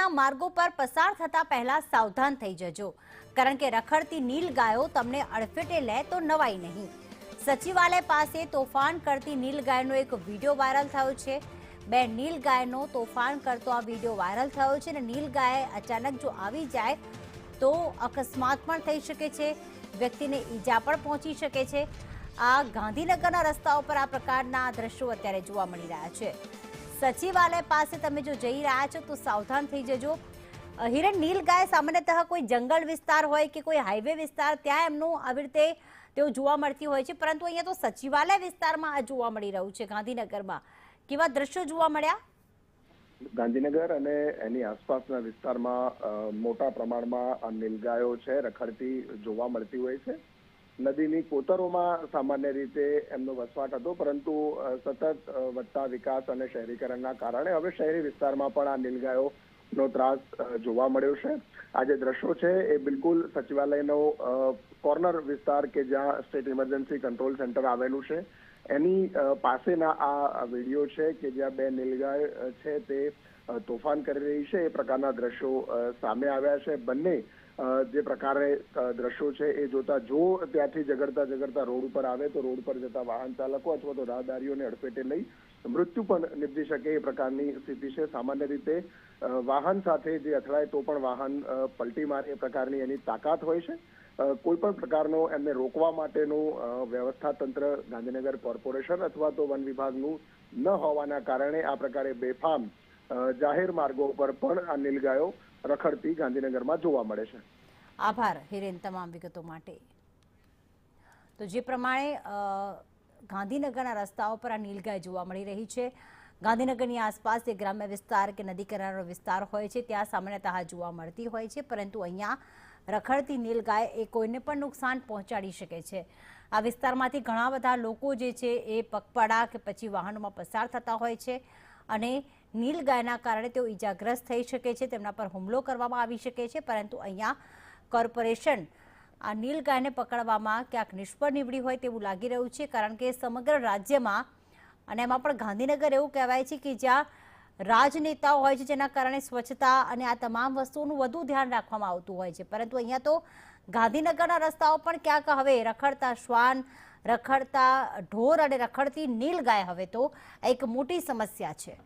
નગરના માર્ગો પર પસાર થતા પહેલા સાવધાન થઈ જજો, કારણ કે રખડતી નીલ ગાયો તમને અડફેટે લે તો નવાઈ નહીં. સચિવાલય પાસે તોફાન કરતી નીલ ગાયનો એક વિડીયો વાયરલ થયો છે. બે નીલ ગાયનો તોફાન કરતો આ વિડીયો વાયરલ થયો છે અને નીલ ગાય અચાનક જો આવી જાય તો અકસ્માત પણ થઈ શકે છે, વ્યક્તિને ઈજા પણ પહોંચી શકે છે. આ ગાંધીનગરના રસ્તાઓ પર આ પ્રકારના દ્રશ્યો અત્યારે જોવા મળી રહ્યા છે. સચિવાલય પાસે તમે જો જઈ રહ્યા છો તો સાવધાન થઈ જજો. હિરણ, નીલ ગાય સામાન્યતઃ કોઈ જંગલ વિસ્તાર હોય કે કોઈ હાઈવે વિસ્તાર ત્યાં એમનું આવી રીતે તેઓ જોવા મળતી હોય છે, પરંતુ અહીંયા તો સચિવાલય વિસ્તારમાં આ જોવા મળી રહ્યું છે. ગાંધીનગરમાં કેવા દ્રશ્યો જોવા મળ્યા? ગાંધીનગર અને એની આસપાસના વિસ્તારમાં મોટા પ્રમાણમાં નીલગાયો છે રખડતી જોવા મળતી હોય છે. નદીની કોતરોમાં સામાન્ય રીતે એમનો વસવાટ હતો, પરંતુ સતત વધતા વિકાસ અને શહેરીકરણના કારણે હવે શહેરી વિસ્તારમાં પણ આ નીલગાયોનો ત્રાસ જોવા મળ્યો છે. આ જે દ્રશ્યો છે એ બિલકુલ સચિવાલયનો કોર્નર વિસ્તાર કે જ્યાં સ્ટેટ ઇમરજન્સી કંટ્રોલ સેન્ટર આવેલું છે એની પાસેના આ વિડીયો છે કે જ્યાં બે નીલગાય છે તે તોફાન કરી રહી છે. એ પ્રકારના દ્રશ્યો સામે આવ્યા છે. બંને જે પ્રકારે દ્રશ્યો છે એ જોતા જો ત્યાંથી ઝઘડતા રોડ ઉપર આવે તો રોડ પર જતા વાહન ચાલકો અથવા તો રાહદારીઓને અડફેટે લઈ મૃત્યુ પણ નિપજી શકે એ પ્રકારની સ્થિતિ છે. સામાન્ય રીતે વાહન સાથે જે અથડાય તો પણ વાહન પલટી મારે એ પ્રકારની એની તાકાત હોય છે. કોઈ પણ પ્રકારનો એમને રોકવા માટેનું વ્યવસ્થા તંત્ર ગાંધીનગર કોર્પોરેશન અથવા તો વન વિભાગનું ન હોવાના કારણે આ પ્રકારે બેફામ જાહેર માર્ગો પર પણ આ નીલગાયો રખડતી ગાંધીનગરમાં જોવા મળે છે. આભાર હિરેન તમામ વિગતો માટે. તો જે પ્રમાણે ગાંધીનગરના રસ્તાઓ પર આ નીલગાય જોવા મળી રહી છે. ગાંધીનગરની આસપાસ જે ગ્રામ્ય વિસ્તાર કે નદી કિનારાનો વિસ્તાર હોય છે ત્યાં સામાન્યતઃ જોવા મળતી હોય છે, પરંતુ અહીંયા રખડતી નીલગાય એ કોઈને પણ નુકસાન પહોંચાડી શકે છે. આ વિસ્તારમાંથી ઘણા બધા લોકો જે છે એ પગપાળા કે પછી વાહનોમાં પસાર થતા હોય છે અને નીલગાયના કારણે તેઓ ઈજાગ્રસ્ત થઈ શકે છે, તેમના પર હુમલો કરવામાં આવી શકે છે. પરંતુ અહીંયા કોર્પોરેશન આ નીલગાયને પકડવામાં ક્યાંક નિષ્ફળ નીવડી હોય તેવું લાગી રહ્યું છે, કારણ કે સમગ્ર રાજ્યમાં અને એમાં પણ ગાંધીનગર એવું કહેવાય છે કે જ્યાં રાજનેતાઓ હોય છે જેના કારણે સ્વચ્છતા અને આ તમામ વસ્તુઓનું વધુ ધ્યાન રાખવામાં આવતું હોય છે. પરંતુ અહીંયા તો ગાંધીનગરના રસ્તાઓ પણ ક્યાંક હવે રખડતા શ્વાન, રખડતા ઢોર અને રખડતી નીલગાય હવે તો એક મોટી સમસ્યા છે.